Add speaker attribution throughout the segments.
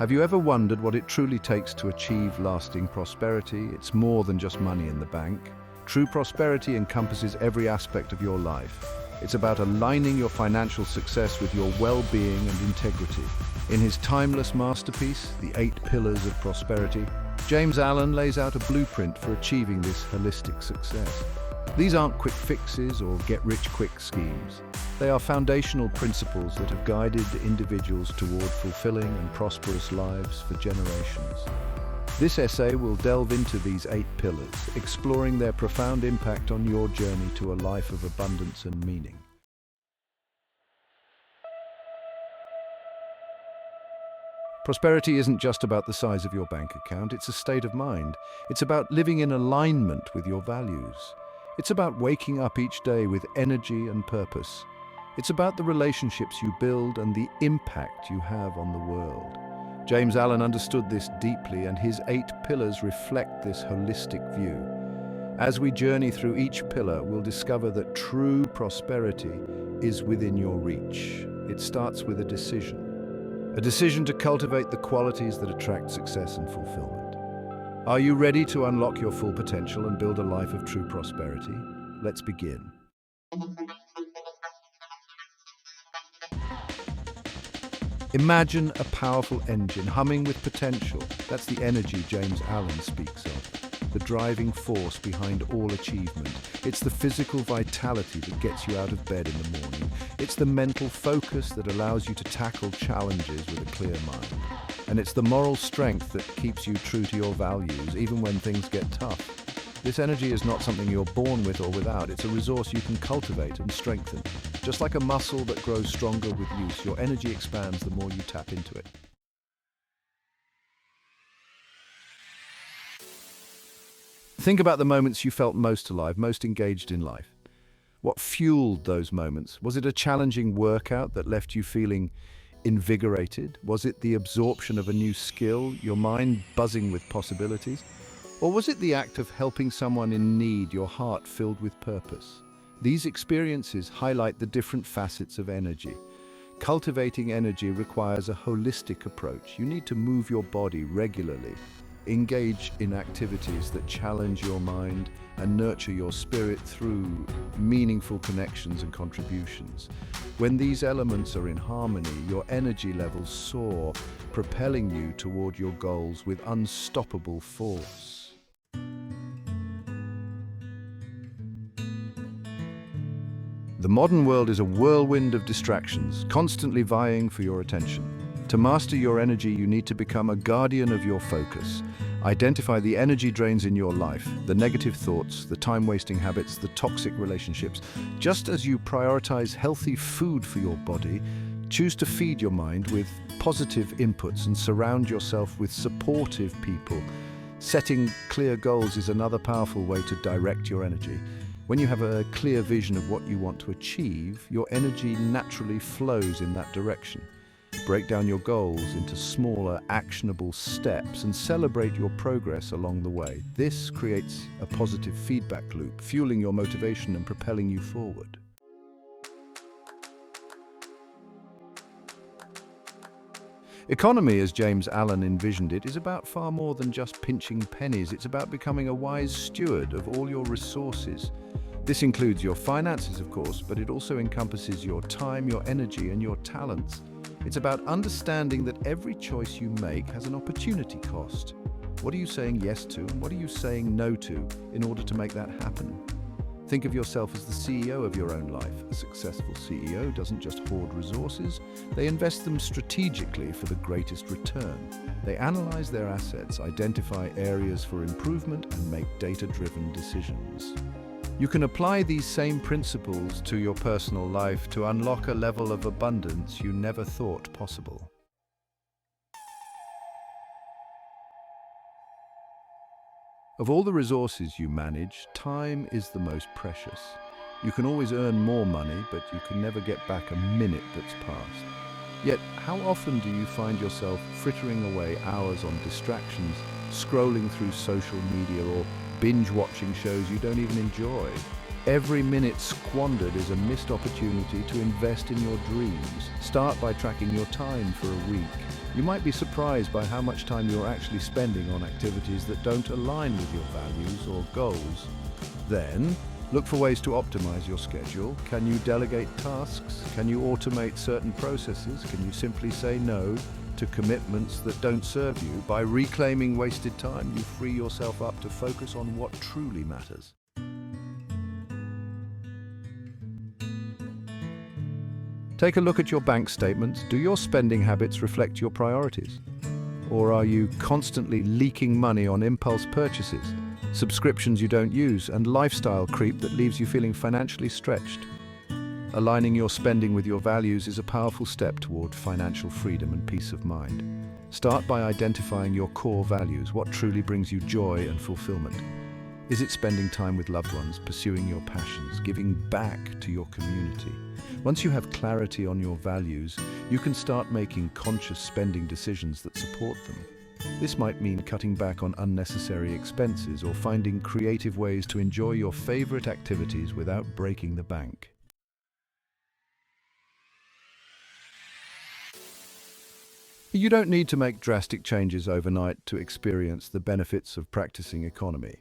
Speaker 1: Have you ever wondered what it truly takes to achieve lasting prosperity? It's more than just money in the bank. True prosperity encompasses every aspect of your life. It's about aligning your financial success with your well-being and integrity. In his timeless masterpiece, The 8 Pillars of Prosperity, James Allen lays out a blueprint for achieving this holistic success. These aren't quick fixes or get-rich-quick schemes. They are foundational principles that have guided individuals toward fulfilling and prosperous lives for generations. This essay will delve into these 8 pillars, exploring their profound impact on your journey to a life of abundance and meaning. Prosperity isn't just about the size of your bank account, it's a state of mind. It's about living in alignment with your values. It's about waking up each day with energy and purpose. It's about the relationships you build and the impact you have on the world. James Allen understood this deeply, and his 8 pillars reflect this holistic view. As we journey through each pillar, we'll discover that true prosperity is within your reach. It starts with a decision to cultivate the qualities that attract success and fulfillment. Are you ready to unlock your full potential and build a life of true prosperity? Let's begin. Imagine a powerful engine humming with potential. That's the energy James Allen speaks of, the driving force behind all achievement. It's the physical vitality that gets you out of bed in the morning. It's the mental focus that allows you to tackle challenges with a clear mind. And it's the moral strength that keeps you true to your values, even when things get tough. This energy is not something you're born with or without. It's a resource you can cultivate and strengthen. Just like a muscle that grows stronger with use, your energy expands the more you tap into it. Think about the moments you felt most alive, most engaged in life. What fueled those moments? Was it a challenging workout that left you feeling invigorated? Was it the absorption of a new skill, your mind buzzing with possibilities? Or was it the act of helping someone in need, your heart filled with purpose? These experiences highlight the different facets of energy. Cultivating energy requires a holistic approach. You need to move your body regularly, engage in activities that challenge your mind and nurture your spirit through meaningful connections and contributions. When these elements are in harmony, your energy levels soar, propelling you toward your goals with unstoppable force. The modern world is a whirlwind of distractions, constantly vying for your attention. To master your energy, you need to become a guardian of your focus. Identify the energy drains in your life, the negative thoughts, the time-wasting habits, the toxic relationships. Just as you prioritize healthy food for your body, choose to feed your mind with positive inputs and surround yourself with supportive people. Setting clear goals is another powerful way to direct your energy. When you have a clear vision of what you want to achieve, your energy naturally flows in that direction. Break down your goals into smaller, actionable steps and celebrate your progress along the way. This creates a positive feedback loop, fueling your motivation and propelling you forward. Economy, as James Allen envisioned it, is about far more than just pinching pennies. It's about becoming a wise steward of all your resources. This includes your finances, of course, but it also encompasses your time, your energy, and your talents. It's about understanding that every choice you make has an opportunity cost. What are you saying yes to, and what are you saying no to in order to make that happen? Think of yourself as the CEO of your own life. A successful CEO doesn't just hoard resources, they invest them strategically for the greatest return. They analyze their assets, identify areas for improvement, and make data-driven decisions. You can apply these same principles to your personal life to unlock a level of abundance you never thought possible. Of all the resources you manage, time is the most precious. You can always earn more money, but you can never get back a minute that's passed. Yet, how often do you find yourself frittering away hours on distractions, scrolling through social media, or binge-watching shows you don't even enjoy? Every minute squandered is a missed opportunity to invest in your dreams. Start by tracking your time for a week. You might be surprised by how much time you're actually spending on activities that don't align with your values or goals. Then, look for ways to optimize your schedule. Can you delegate tasks? Can you automate certain processes? Can you simply say no to commitments that don't serve you? By reclaiming wasted time, you free yourself up to focus on what truly matters. Take a look at your bank statements. Do your spending habits reflect your priorities? Or are you constantly leaking money on impulse purchases, subscriptions you don't use, and lifestyle creep that leaves you feeling financially stretched? Aligning your spending with your values is a powerful step toward financial freedom and peace of mind. Start by identifying your core values, what truly brings you joy and fulfillment. Is it spending time with loved ones, pursuing your passions, giving back to your community? Once you have clarity on your values, you can start making conscious spending decisions that support them. This might mean cutting back on unnecessary expenses or finding creative ways to enjoy your favorite activities without breaking the bank. You don't need to make drastic changes overnight to experience the benefits of practicing economy.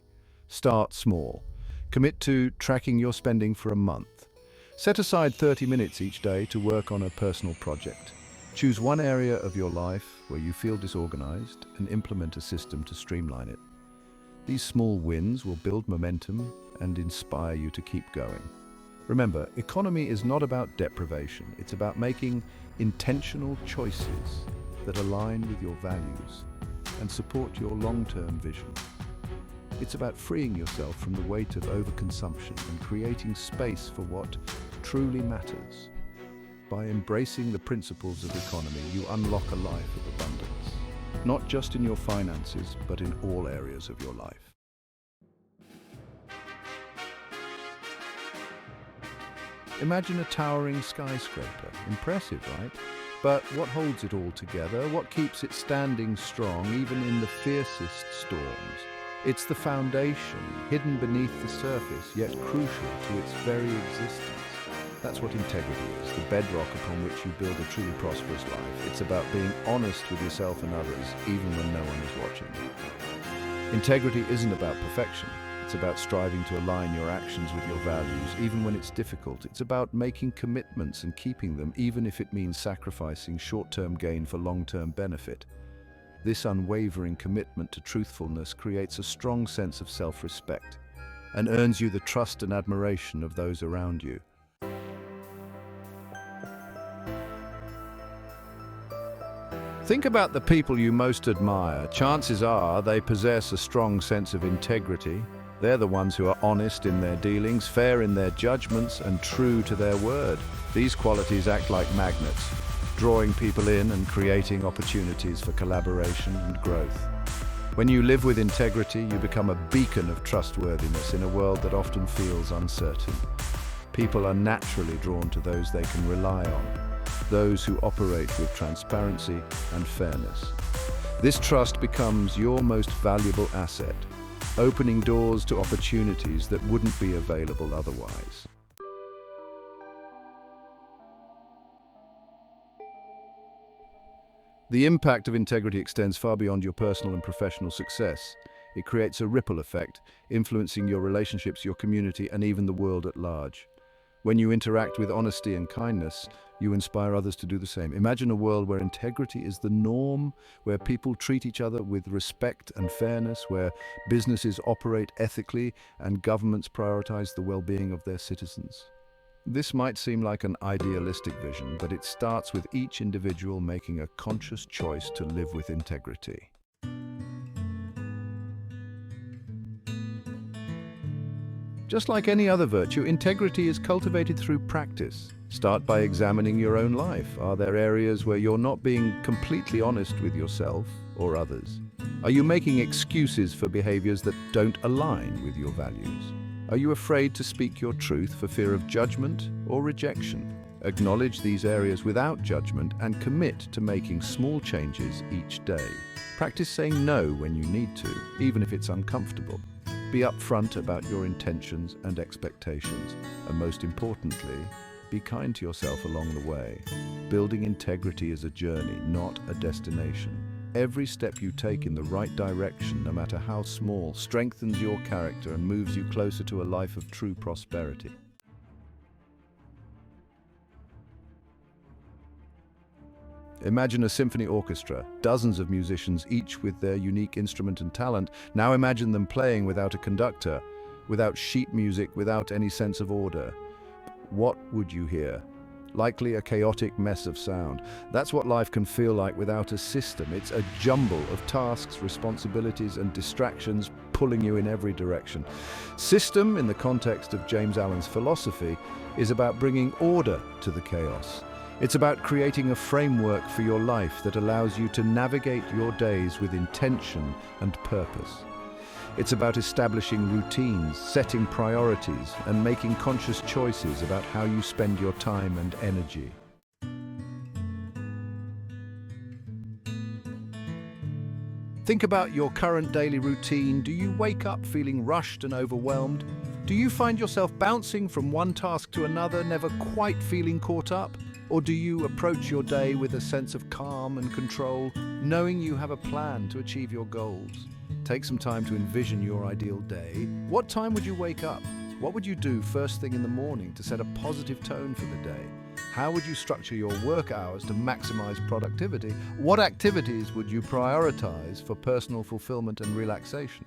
Speaker 1: Start small. Commit to tracking your spending for a month. Set aside 30 minutes each day to work on a personal project. Choose one area of your life where you feel disorganized and implement a system to streamline it. These small wins will build momentum and inspire you to keep going. Remember, economy is not about deprivation. It's about making intentional choices that align with your values and support your long-term vision. It's about freeing yourself from the weight of overconsumption and creating space for what truly matters. By embracing the principles of economy, you unlock a life of abundance, not just in your finances, but in all areas of your life. Imagine a towering skyscraper. Impressive, right? But what holds it all together? What keeps it standing strong even in the fiercest storms? It's the foundation, hidden beneath the surface, yet crucial to its very existence. That's what integrity is, the bedrock upon which you build a truly prosperous life. It's about being honest with yourself and others, even when no one is watching. Integrity isn't about perfection. It's about striving to align your actions with your values, even when it's difficult. It's about making commitments and keeping them, even if it means sacrificing short-term gain for long-term benefit. This unwavering commitment to truthfulness creates a strong sense of self-respect and earns you the trust and admiration of those around you. Think about the people you most admire. Chances are they possess a strong sense of integrity. They're the ones who are honest in their dealings, fair in their judgments, and true to their word. These qualities act like magnets, drawing people in and creating opportunities for collaboration and growth. When you live with integrity, you become a beacon of trustworthiness in a world that often feels uncertain. People are naturally drawn to those they can rely on, those who operate with transparency and fairness. This trust becomes your most valuable asset, opening doors to opportunities that wouldn't be available otherwise. The impact of integrity extends far beyond your personal and professional success. It creates a ripple effect, influencing your relationships, your community, and even the world at large. When you interact with honesty and kindness, you inspire others to do the same. Imagine a world where integrity is the norm, where people treat each other with respect and fairness, where businesses operate ethically and governments prioritize the well-being of their citizens. This might seem like an idealistic vision, but it starts with each individual making a conscious choice to live with integrity. Just like any other virtue, integrity is cultivated through practice. Start by examining your own life. Are there areas where you're not being completely honest with yourself or others? Are you making excuses for behaviors that don't align with your values? Are you afraid to speak your truth for fear of judgment or rejection? Acknowledge these areas without judgment and commit to making small changes each day. Practice saying no when you need to, even if it's uncomfortable. Be upfront about your intentions and expectations, and most importantly, be kind to yourself along the way. Building integrity is a journey, not a destination. Every step you take in the right direction, no matter how small, strengthens your character and moves you closer to a life of true prosperity. Imagine a symphony orchestra, dozens of musicians, each with their unique instrument and talent. Now imagine them playing without a conductor, without sheet music, without any sense of order. What would you hear? Likely a chaotic mess of sound. That's what life can feel like without a system. It's a jumble of tasks, responsibilities, and distractions pulling you in every direction. System, in the context of James Allen's philosophy, is about bringing order to the chaos. It's about creating a framework for your life that allows you to navigate your days with intention and purpose. It's about establishing routines, setting priorities, and making conscious choices about how you spend your time and energy. Think about your current daily routine. Do you wake up feeling rushed and overwhelmed? Do you find yourself bouncing from one task to another, never quite feeling caught up? Or do you approach your day with a sense of calm and control, knowing you have a plan to achieve your goals? Take some time to envision your ideal day. What time would you wake up? What would you do first thing in the morning to set a positive tone for the day? How would you structure your work hours to maximize productivity? What activities would you prioritize for personal fulfillment and relaxation?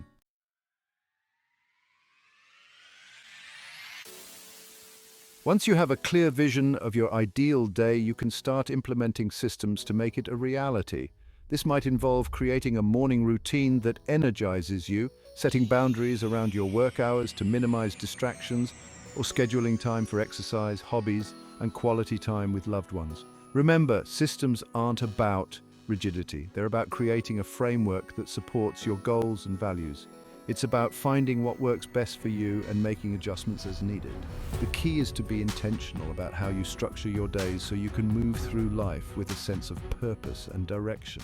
Speaker 1: Once you have a clear vision of your ideal day, you can start implementing systems to make it a reality. This might involve creating a morning routine that energizes you, setting boundaries around your work hours to minimize distractions, or scheduling time for exercise, hobbies, and quality time with loved ones. Remember, systems aren't about rigidity. They're about creating a framework that supports your goals and values. It's about finding what works best for you and making adjustments as needed. The key is to be intentional about how you structure your days so you can move through life with a sense of purpose and direction.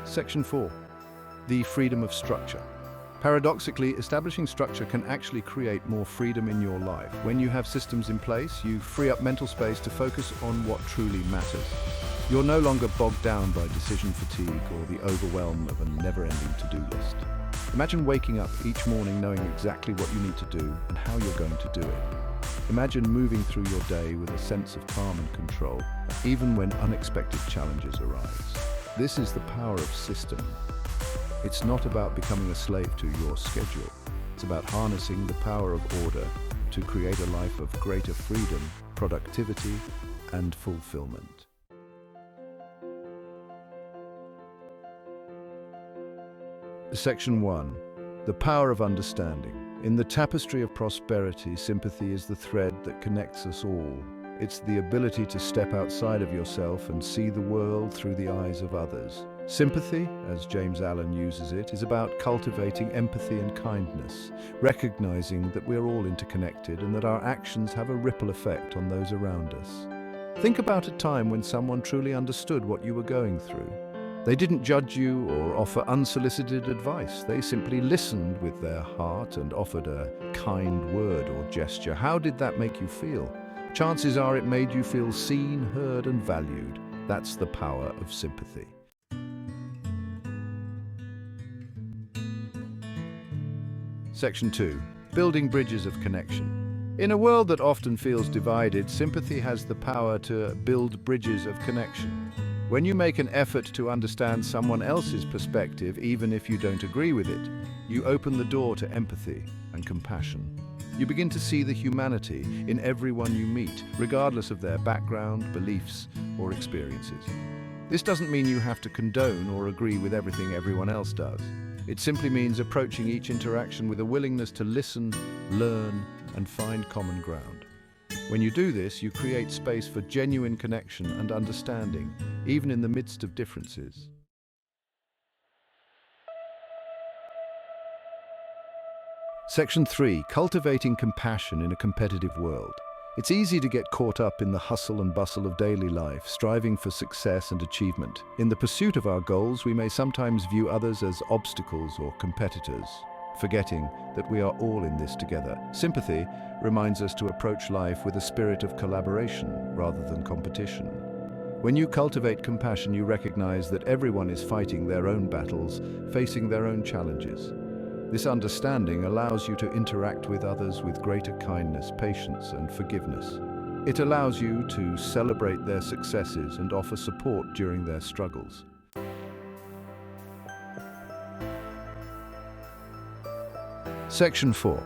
Speaker 1: Section 4. The freedom of structure. Paradoxically, establishing structure can actually create more freedom in your life. When you have systems in place, you free up mental space to focus on what truly matters. You're no longer bogged down by decision fatigue or the overwhelm of a never-ending to-do list. Imagine waking up each morning knowing exactly what you need to do and how you're going to do it. Imagine moving through your day with a sense of calm and control, even when unexpected challenges arise. This is the power of system. It's not about becoming a slave to your schedule. It's about harnessing the power of order to create a life of greater freedom, productivity, and fulfillment. Section 1. The power of understanding. In the tapestry of prosperity, sympathy is the thread that connects us all. It's the ability to step outside of yourself and see the world through the eyes of others. Sympathy, as James Allen uses it, is about cultivating empathy and kindness, recognizing that we're all interconnected and that our actions have a ripple effect on those around us. Think about a time when someone truly understood what you were going through. They didn't judge you or offer unsolicited advice. They simply listened with their heart and offered a kind word or gesture. How did that make you feel? Chances are it made you feel seen, heard, and valued. That's the power of sympathy. Section 2. Building bridges of connection. In a world that often feels divided, sympathy has the power to build bridges of connection. When you make an effort to understand someone else's perspective, even if you don't agree with it, you open the door to empathy and compassion. You begin to see the humanity in everyone you meet, regardless of their background, beliefs, or experiences. This doesn't mean you have to condone or agree with everything everyone else does. It simply means approaching each interaction with a willingness to listen, learn, and find common ground. When you do this, you create space for genuine connection and understanding, even in the midst of differences. Section 3. Cultivating compassion in a competitive world. It's easy to get caught up in the hustle and bustle of daily life, striving for success and achievement. In the pursuit of our goals, we may sometimes view others as obstacles or competitors, forgetting that we are all in this together. Sympathy reminds us to approach life with a spirit of collaboration rather than competition. When you cultivate compassion, you recognize that everyone is fighting their own battles, facing their own challenges. This understanding allows you to interact with others with greater kindness, patience, and forgiveness. It allows you to celebrate their successes and offer support during their struggles. Section 4.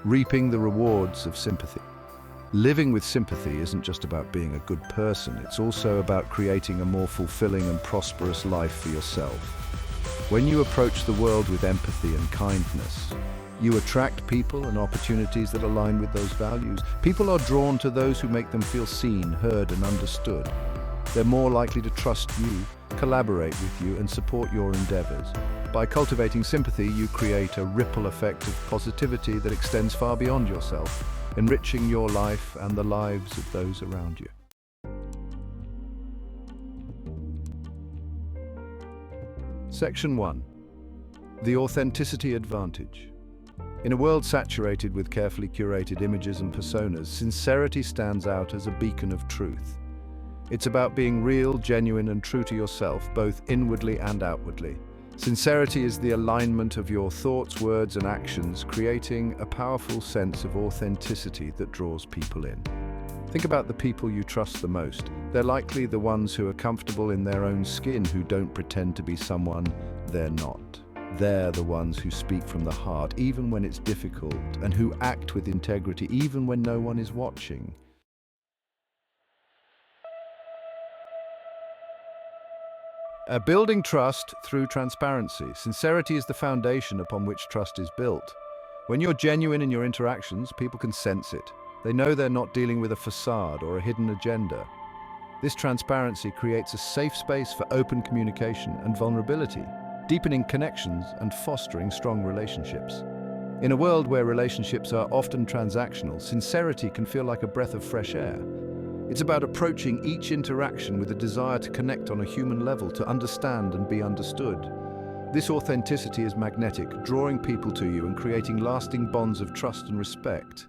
Speaker 1: Reaping the rewards of sympathy. Living with sympathy isn't just about being a good person, it's also about creating a more fulfilling and prosperous life for yourself. When you approach the world with empathy and kindness, you attract people and opportunities that align with those values. People are drawn to those who make them feel seen, heard, and understood. They're more likely to trust you, collaborate with you, and support your endeavors. By cultivating sympathy, you create a ripple effect of positivity that extends far beyond yourself, enriching your life and the lives of those around you. Section 1. The authenticity advantage. In a world saturated with carefully curated images and personas, sincerity stands out as a beacon of truth. It's about being real, genuine, and true to yourself, both inwardly and outwardly. Sincerity is the alignment of your thoughts, words, and actions, creating a powerful sense of authenticity that draws people in. Think about the people you trust the most. They're likely the ones who are comfortable in their own skin, who don't pretend to be someone they're not. They're the ones who speak from the heart, even when it's difficult, and who act with integrity, even when no one is watching. Building trust through transparency. Sincerity is the foundation upon which trust is built. When you're genuine in your interactions, people can sense it. They know they're not dealing with a facade or a hidden agenda. This transparency creates a safe space for open communication and vulnerability, deepening connections and fostering strong relationships. In a world where relationships are often transactional, sincerity can feel like a breath of fresh air. It's about approaching each interaction with a desire to connect on a human level, to understand and be understood. This authenticity is magnetic, drawing people to you and creating lasting bonds of trust and respect.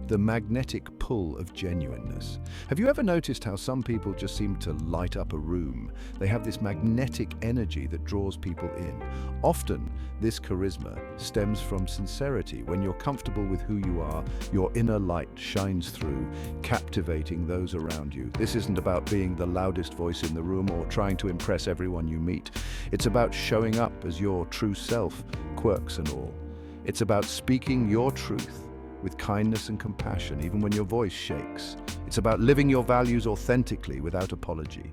Speaker 1: The magnetic pull of genuineness. Have you ever noticed how some people just seem to light up a room? They have this magnetic energy that draws people in. Often, this charisma stems from sincerity. When you're comfortable with who you are, your inner light shines through, captivating those around you. This isn't about being the loudest voice in the room or trying to impress everyone you meet. It's about showing up as your true self, quirks and all. It's about speaking your truth with kindness and compassion, even when your voice shakes. It's about living your values authentically without apology.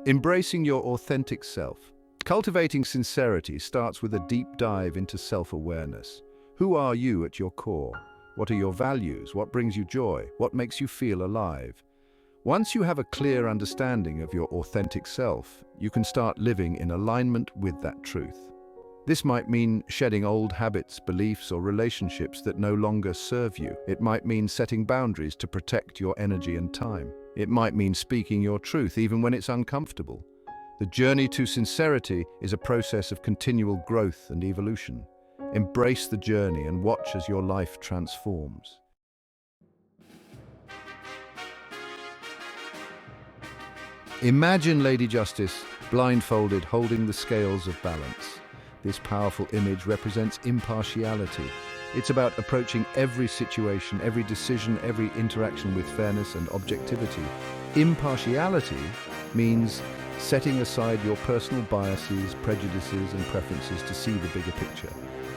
Speaker 1: Embracing your authentic self. Cultivating sincerity starts with a deep dive into self-awareness. Who are you at your core? What are your values? What brings you joy? What makes you feel alive? Once you have a clear understanding of your authentic self, you can start living in alignment with that truth. This might mean shedding old habits, beliefs, or relationships that no longer serve you. It might mean setting boundaries to protect your energy and time. It might mean speaking your truth even when it's uncomfortable. The journey to sincerity is a process of continual growth and evolution. Embrace the journey and watch as your life transforms. Imagine Lady Justice blindfolded, holding the scales of balance. This powerful image represents impartiality. It's about approaching every situation, every decision, every interaction with fairness and objectivity. Impartiality means setting aside your personal biases, prejudices, and preferences to see the bigger picture.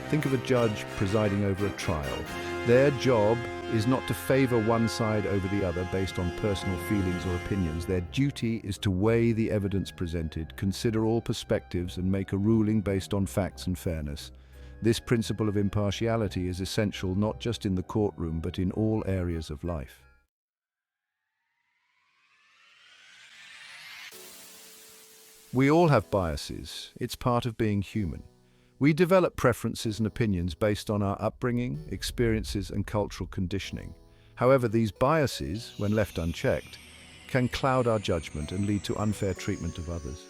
Speaker 1: Think of a judge presiding over a trial. Their job is not to favor one side over the other based on personal feelings or opinions. Their duty is to weigh the evidence presented, consider all perspectives, and make a ruling based on facts and fairness. This principle of impartiality is essential not just in the courtroom, but in all areas of life. We all have biases. It's part of being human. We develop preferences and opinions based on our upbringing, experiences, and cultural conditioning. However, these biases, when left unchecked, can cloud our judgment and lead to unfair treatment of others.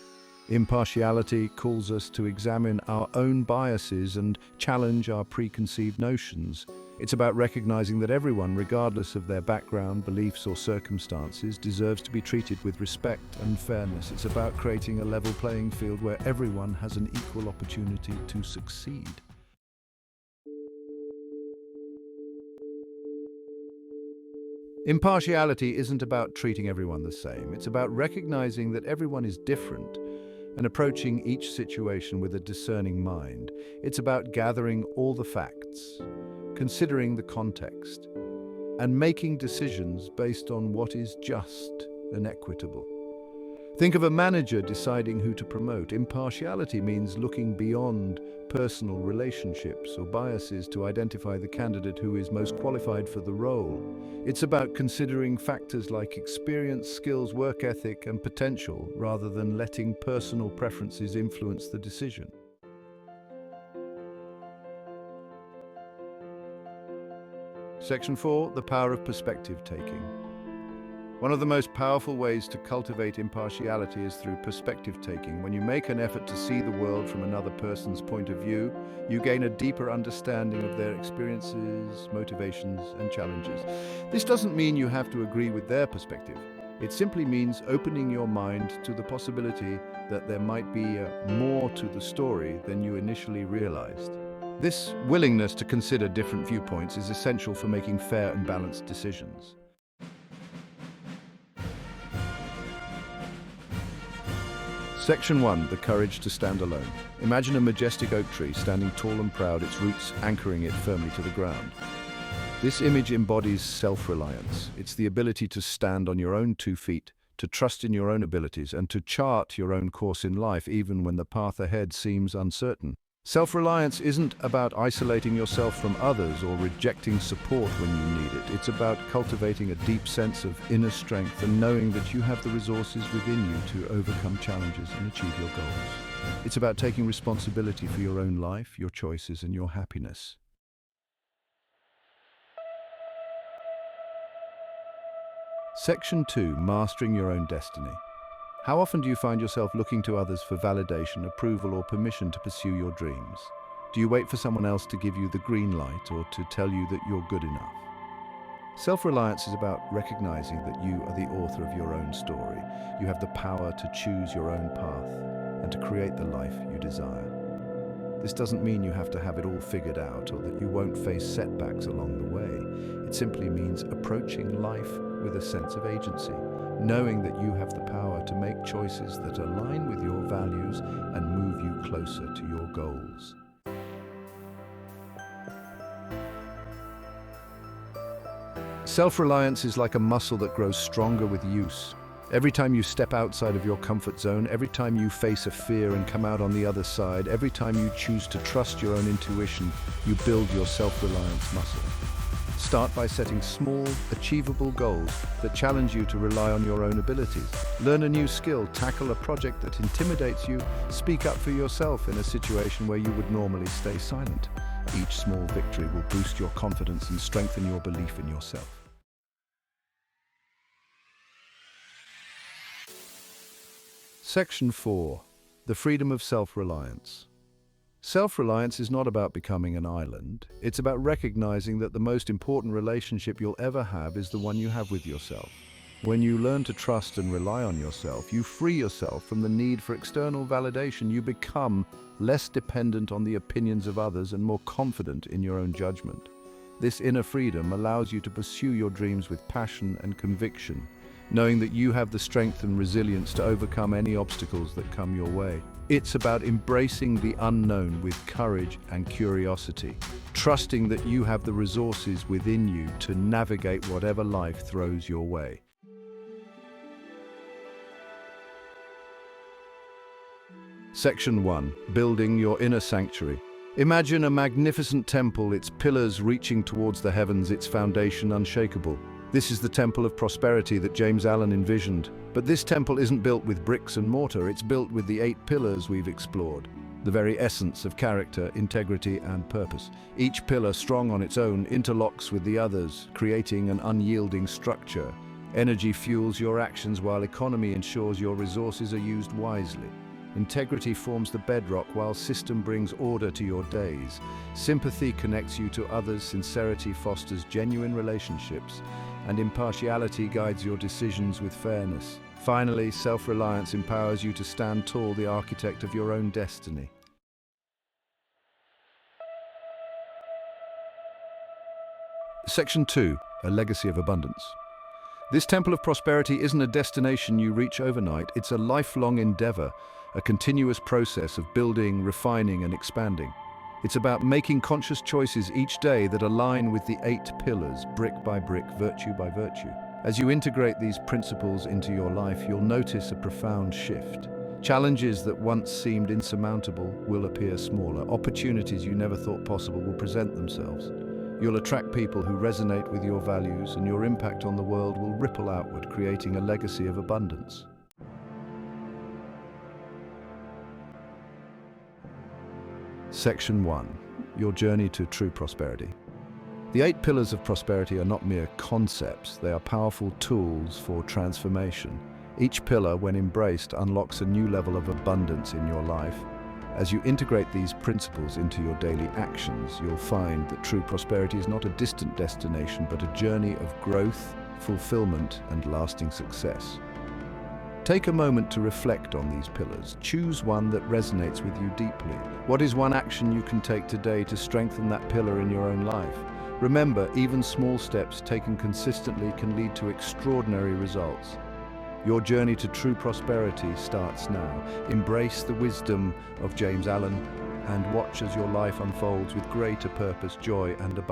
Speaker 1: Impartiality calls us to examine our own biases and challenge our preconceived notions. It's about recognizing that everyone, regardless of their background, beliefs, or circumstances, deserves to be treated with respect and fairness. It's about creating a level playing field where everyone has an equal opportunity to succeed. Impartiality isn't about treating everyone the same. It's about recognizing that everyone is different and approaching each situation with a discerning mind. It's about gathering all the facts, considering the context, and making decisions based on what is just and equitable. Think of a manager deciding who to promote. Impartiality means looking beyond personal relationships or biases to identify the candidate who is most qualified for the role. It's about considering factors like experience, skills, work ethic, and potential, rather than letting personal preferences influence the decision. Section 4, the power of perspective taking. One of the most powerful ways to cultivate impartiality is through perspective taking. When you make an effort to see the world from another person's point of view, you gain a deeper understanding of their experiences, motivations, and challenges. This doesn't mean you have to agree with their perspective. It simply means opening your mind to the possibility that there might be more to the story than you initially realized. This willingness to consider different viewpoints is essential for making fair and balanced decisions. Section 1, the courage to stand alone. Imagine a majestic oak tree standing tall and proud, its roots anchoring it firmly to the ground. This image embodies self-reliance. It's the ability to stand on your own 2 feet, to trust in your own abilities, and to chart your own course in life even when the path ahead seems uncertain. Self-reliance isn't about isolating yourself from others or rejecting support when you need it. It's about cultivating a deep sense of inner strength and knowing that you have the resources within you to overcome challenges and achieve your goals. It's about taking responsibility for your own life, your choices, and your happiness. Section 2, mastering your own destiny. How often do you find yourself looking to others for validation, approval, or permission to pursue your dreams? Do you wait for someone else to give you the green light or to tell you that you're good enough? Self-reliance is about recognizing that you are the author of your own story. You have the power to choose your own path and to create the life you desire. This doesn't mean you have to have it all figured out or that you won't face setbacks along the way. It simply means approaching life with a sense of agency, knowing that you have the power to make choices that align with your values and move you closer to your goals. Self-reliance is like a muscle that grows stronger with use. Every time you step outside of your comfort zone, every time you face a fear and come out on the other side, every time you choose to trust your own intuition, you build your self-reliance muscle. Start by setting small, achievable goals that challenge you to rely on your own abilities. Learn a new skill, tackle a project that intimidates you, speak up for yourself in a situation where you would normally stay silent. Each small victory will boost your confidence and strengthen your belief in yourself. Section 4, the freedom of self-reliance. Self-reliance is not about becoming an island. It's about recognizing that the most important relationship you'll ever have is the one you have with yourself. When you learn to trust and rely on yourself, you free yourself from the need for external validation. You become less dependent on the opinions of others and more confident in your own judgment. This inner freedom allows you to pursue your dreams with passion and conviction, knowing that you have the strength and resilience to overcome any obstacles that come your way. It's about embracing the unknown with courage and curiosity, trusting that you have the resources within you to navigate whatever life throws your way. Section 1, building your inner sanctuary. Imagine a magnificent temple, its pillars reaching towards the heavens, its foundation unshakable. This is the temple of prosperity that James Allen envisioned. But this temple isn't built with bricks and mortar, it's built with the 8 pillars we've explored. The very essence of character, integrity, and purpose. Each pillar, strong on its own, interlocks with the others, creating an unyielding structure. Energy fuels your actions while economy ensures your resources are used wisely. Integrity forms the bedrock while system brings order to your days. Sympathy connects you to others, sincerity fosters genuine relationships, and impartiality guides your decisions with fairness. Finally, self-reliance empowers you to stand tall, the architect of your own destiny. Section 2, a legacy of abundance. This temple of prosperity isn't a destination you reach overnight, it's a lifelong endeavor, a continuous process of building, refining, and expanding. It's about making conscious choices each day that align with the 8 pillars, brick by brick, virtue by virtue. As you integrate these principles into your life, you'll notice a profound shift. Challenges that once seemed insurmountable will appear smaller. Opportunities you never thought possible will present themselves. You'll attract people who resonate with your values, and your impact on the world will ripple outward, creating a legacy of abundance. Section 1. Your journey to true prosperity. The 8 pillars of prosperity are not mere concepts, they are powerful tools for transformation. Each pillar, when embraced, unlocks a new level of abundance in your life. As you integrate these principles into your daily actions, you'll find that true prosperity is not a distant destination, but a journey of growth, fulfillment, and lasting success. Take a moment to reflect on these pillars. Choose one that resonates with you deeply. What is one action you can take today to strengthen that pillar in your own life? Remember, even small steps taken consistently can lead to extraordinary results. Your journey to true prosperity starts now. Embrace the wisdom of James Allen and watch as your life unfolds with greater purpose, joy, and abundance.